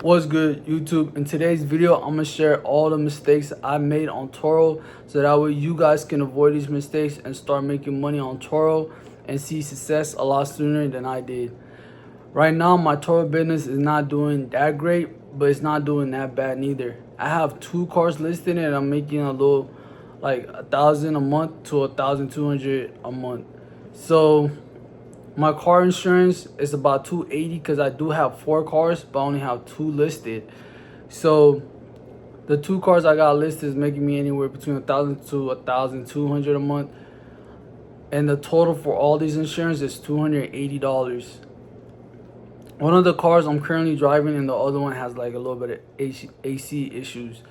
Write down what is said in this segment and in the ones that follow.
What's good, YouTube? In today's video, I'm gonna share all the mistakes I made on Turo, so that way you guys can avoid these mistakes and start making money on Turo and see success a lot sooner than I did. Right now, my Turo business is not doing that great, but it's not doing that bad neither. I have 2 cars listed and I'm making a little, like 1,000 a month to 1,200 a month. So my car insurance is about 280 because I do have 4 cars, but I only have 2 listed. So the 2 cars I got listed is making me anywhere between 1,000 to 1,200 a month, and the total for all these insurance is $280. One of the cars I'm currently driving, and the other one has like a little bit of AC issues.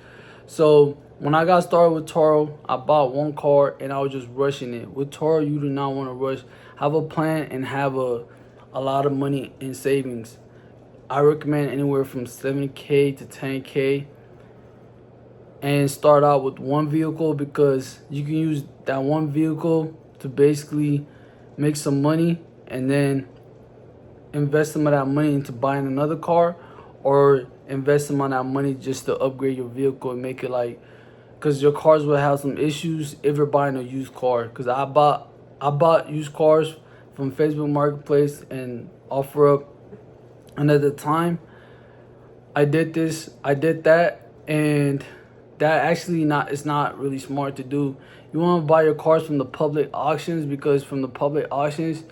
So when I got started with Turo, I bought 1 car and I was just rushing it. With Turo, you do not want to rush. Have a plan and have a lot of money in savings. I recommend anywhere from 70K to 10K, and start out with 1 vehicle, because you can use that 1 vehicle to basically make some money and then invest some of that money into buying another car, or invest some of that money just to upgrade your vehicle and make it like, because your cars will have some issues if you're buying a used car. Because I bought used cars from Facebook Marketplace and OfferUp, and at the time I did that, and that actually it's not really smart to do. You want to buy your cars from the public auctions, because from the public auctions,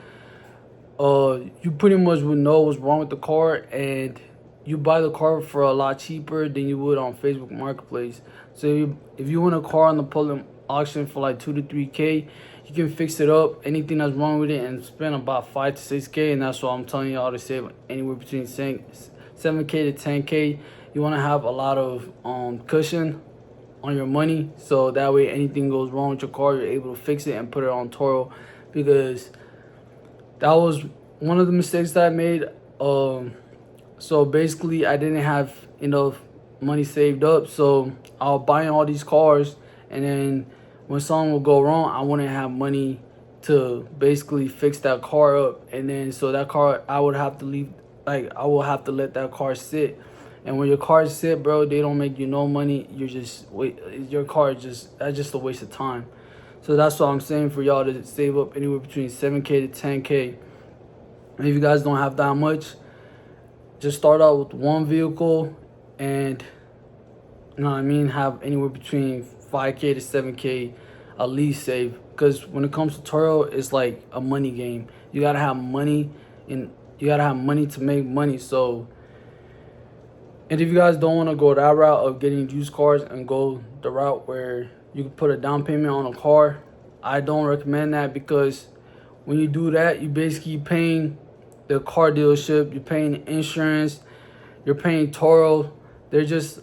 you pretty much would know what's wrong with the car, and you buy the car for a lot cheaper than you would on Facebook Marketplace. So if you want a car on the public auction for like 2 to 3K, you can fix it up, anything that's wrong with it, and spend about 5 to 6K. And that's what I'm telling y'all, to save anywhere between 7K to 10K. You want to have a lot of cushion on your money, so that way anything goes wrong with your car, you're able to fix it and put it on Turo. Because that was one of the mistakes that I made. So basically, I didn't have enough money saved up, so I was buying all these cars, and then when something would go wrong, I wouldn't have money to basically fix that car up, and then so that car, I would have to leave, like I will have to let that car sit. And when your cars sit, bro, they don't make you no money. You're just your car that's just a waste of time. So that's what I'm saying, for y'all to save up anywhere between 7K to 10K. And if you guys don't have that much, just start out with 1 vehicle, and you know what I mean, have anywhere between 5K to 7K at least save. Because when it comes to Turo, it's like a money game. You gotta have money, and you gotta have money to make money. So, and if you guys don't want to go that route of getting used cars and go the route where you can put a down payment on a car, I don't recommend that. Because when you do that, you basically paying the car dealership, you're paying insurance, you're paying Turo. They're just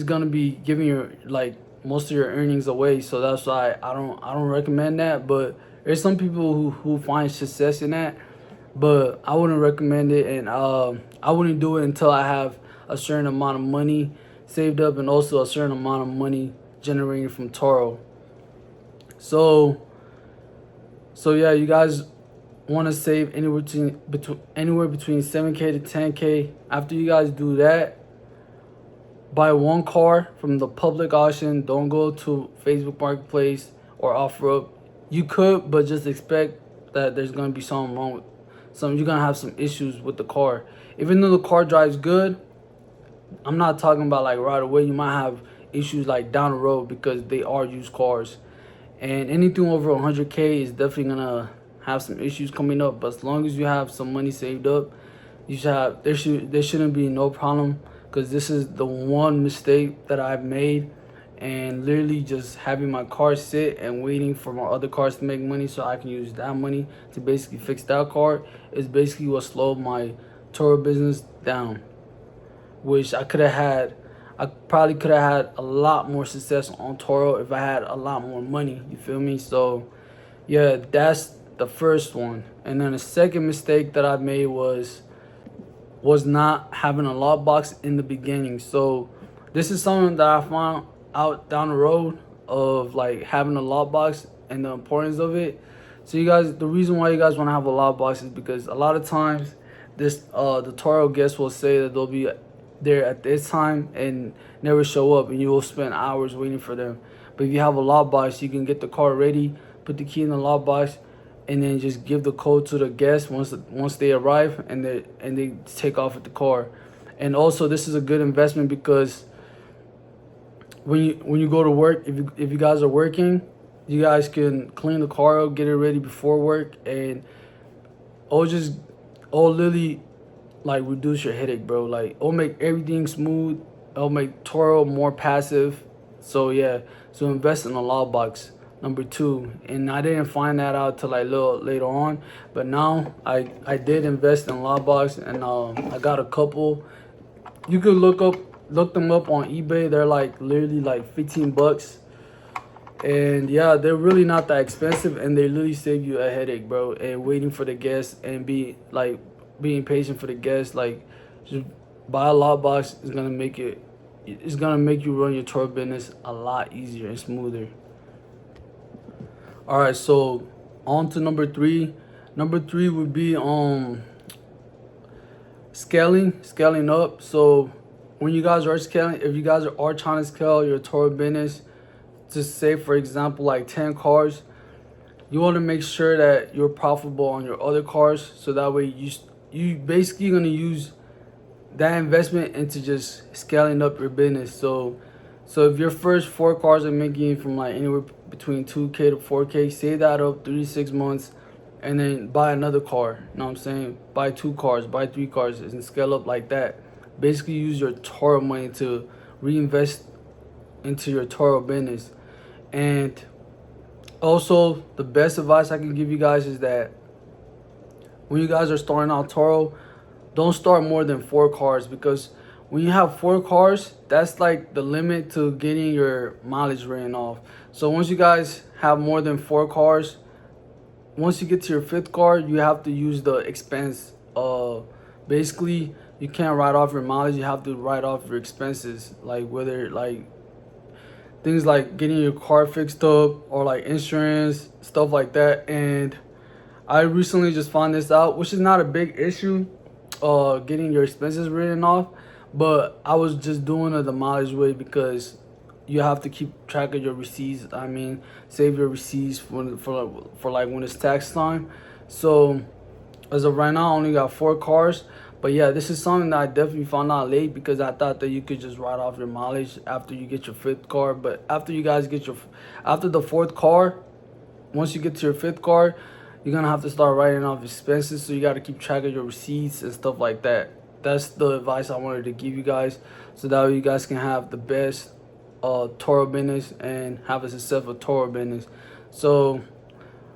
gonna be giving your like most of your earnings away. So that's why I don't recommend that. But there's some people who find success in that, but I wouldn't recommend it. And I wouldn't do it until I have a certain amount of money saved up, and also a certain amount of money generated from Turo. So yeah, you guys want to save anywhere between 7K to 10K. After you guys do that, buy 1 car from the public auction. Don't go to Facebook Marketplace or OfferUp. You could, but just expect that there's gonna be something wrong with you're gonna have some issues with the car. Even though the car drives good, I'm not talking about like right away. You might have issues like down the road, because they are used cars. And anything over 100K is definitely gonna have some issues coming up. But as long as you have some money saved up, there shouldn't be no problem. Because this is the one mistake that I've made, and literally just having my car sit and waiting for my other cars to make money so I can use that money to basically fix that car is basically what slowed my Turo business down. Which I probably could have had a lot more success on Turo if I had a lot more money. You feel me? So yeah, that's the first one. And then the second mistake that I made was not having a lockbox in the beginning. So this is something that I found out down the road, of like having a lockbox and the importance of it. So you guys, the reason why you guys want to have a lockbox is because a lot of times the Turo guests will say that they'll be there at this time and never show up, and you will spend hours waiting for them. But if you have a lockbox, you can get the car ready, put the key in the lockbox, and then just give the code to the guests once they arrive, and they take off with the car. And also, this is a good investment because when you go to work, if you guys are working, you guys can clean the car up, get it ready before work, and literally like reduce your headache, bro. Like it'll make everything smooth. It'll make Turo more passive. So yeah, so invest in a lockbox. Number two, and I didn't find that out till like a little later on, but now I did invest in lockbox, and I got a couple. You could look them up on eBay. They're like literally like 15 bucks. And yeah, they're really not that expensive, and they literally save you a headache, bro. And waiting for the guests and being patient for the guests. Like, just buy a lockbox is gonna make it's gonna make you run your tour business a lot easier and smoother. All right, so on to number three. Number three would be scaling up. So when you guys are scaling, if you guys are trying to scale your tour business, just say for example like 10 cars, you want to make sure that you're profitable on your other cars, so that way you basically gonna use that investment into just scaling up your business. So if your first 4 cars are making from like anywhere between 2K to 4K, save that up 3 to 6 months, and then buy another car. You know what I'm saying? Buy 2 cars, buy 3 cars, and scale up like that. Basically use your Turo money to reinvest into your Turo business. And also, the best advice I can give you guys is that when you guys are starting out Turo, don't start more than 4 cars, because when you have 4 cars, that's like the limit to getting your mileage written off. So once you guys have more than 4 cars, once you get to your 5th car, you have to use the expense. Basically, you can't write off your mileage. You have to write off your expenses, like whether like things like getting your car fixed up or like insurance, stuff like that. And I recently just found this out, which is not a big issue, getting your expenses written off. But I was just doing it the mileage way because you have to keep track of your receipts. I mean, save your receipts for like when it's tax time. So as of right now, I only got 4 cars. But yeah, this is something that I definitely found out late, because I thought that you could just write off your mileage after you get your 5th car. But after you guys get after the 4th car, once you get to your 5th car, you're gonna have to start writing off expenses. So you got to keep track of your receipts and stuff like that. That's the advice I wanted to give you guys, so that way you guys can have the best Turo business and have a successful Turo business. So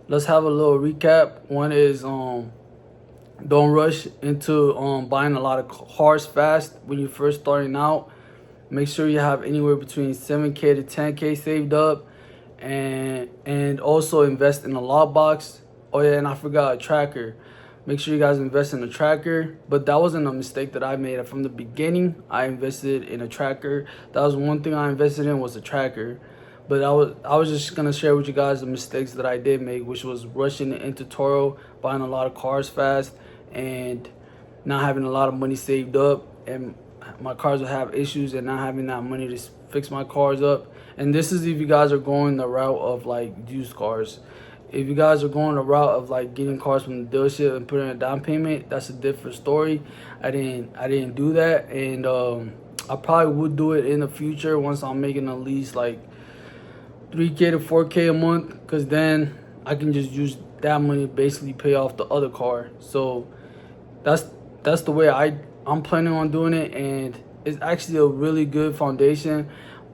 let's have a little recap. One is don't rush into buying a lot of cars fast when you're first starting out. Make sure you have anywhere between 7K to 10K saved up, and also invest in a lockbox. Oh yeah, and I forgot a tracker. Make sure you guys invest in a tracker. But that wasn't a mistake that I made from the beginning. I invested in a tracker. That was one thing I invested in, was a tracker. But I was just gonna share with you guys the mistakes that I did make, which was rushing into Turo, buying a lot of cars fast, and not having a lot of money saved up, and my cars would have issues, and not having that money to fix my cars up. And this is if you guys are going the route of like used cars. If you guys are going the route of like getting cars from the dealership and putting a down payment, that's a different story. I didn't do that, and I probably would do it in the future once I'm making at least like 3K to 4K a month, because then I can just use that money to basically pay off the other car. So that's the way I'm planning on doing it, and it's actually a really good foundation,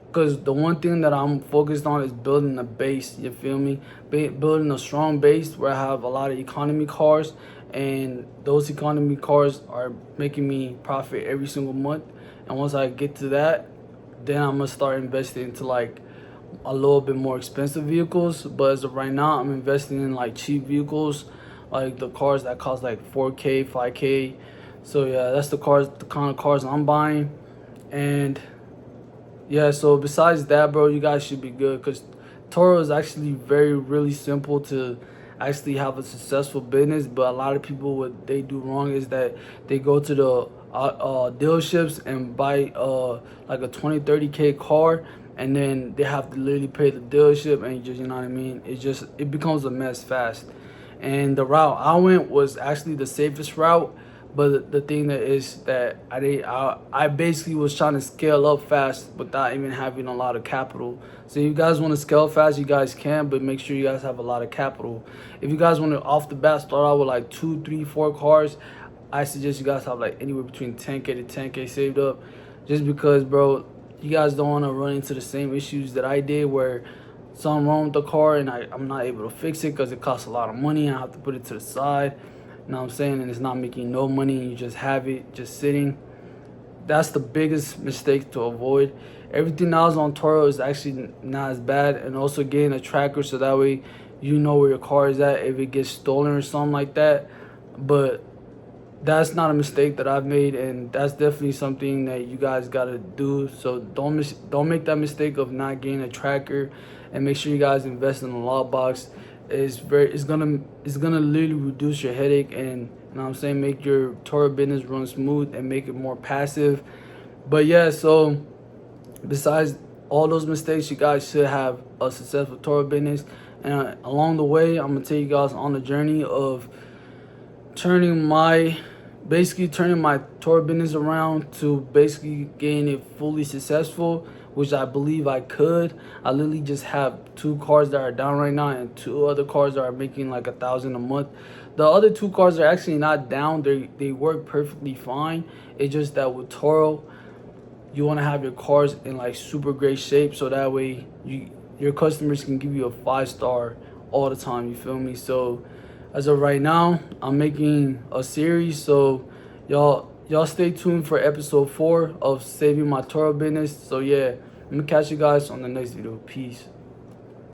because the one thing that I'm focused on is building a base. You feel me? Building a strong base where I have a lot of economy cars, and those economy cars are making me profit every single month. And once I get to that, then I'm gonna start investing into like a little bit more expensive vehicles. But as of right now, I'm investing in like cheap vehicles, like the cars that cost like 4K, 5K. So yeah, that's the kind of cars I'm buying. And yeah, so besides that, bro, you guys should be good, because Turo is actually really simple to actually have a successful business. But a lot of people, what they do wrong is that they go to the dealerships and buy like a 20-30K car, and then they have to literally pay the dealership, and just, you know what I mean, it becomes a mess fast. And the route I went was actually the safest route, but the thing that is that I basically was trying to scale up fast without even having a lot of capital. So if you guys want to scale fast, you guys can, but make sure you guys have a lot of capital. If you guys want to off the bat start out with like 2, 3, 4 cars, I suggest you guys have like anywhere between 10K to 10K saved up, just because, bro, you guys don't want to run into the same issues that I did, where something wrong with the car and I'm not able to fix it because it costs a lot of money and I have to put it to the side. You know what I'm saying? And it's not making no money, and you just have it just sitting. That's the biggest mistake to avoid. Everything else on Turo is actually not as bad, and also getting a tracker so that way you know where your car is at if it gets stolen or something like that. But that's not a mistake that I've made, and that's definitely something that you guys gotta do. So don't make that mistake of not getting a tracker, and make sure you guys invest in a log box. It's gonna literally reduce your headache, and, you know what I'm saying, make your Turo business run smooth and make it more passive. But yeah, so besides all those mistakes, you guys should have a successful Turo business. And along the way, I'm gonna take you guys on the journey of turning my Turo business around to basically getting it fully successful, which I believe I could. I literally just have 2 cars that are down right now, and 2 other cars that are making like $1,000 a month. The other 2 cars are actually not down. They work perfectly fine. It's just that with Turo, you want to have your cars in like super great shape, so that way your customers can give you a 5-star all the time. You feel me? So as of right now, I'm making a series, so y'all stay tuned for episode 4 of saving my Turo business. So yeah, I'm gonna catch you guys on the next video. Peace.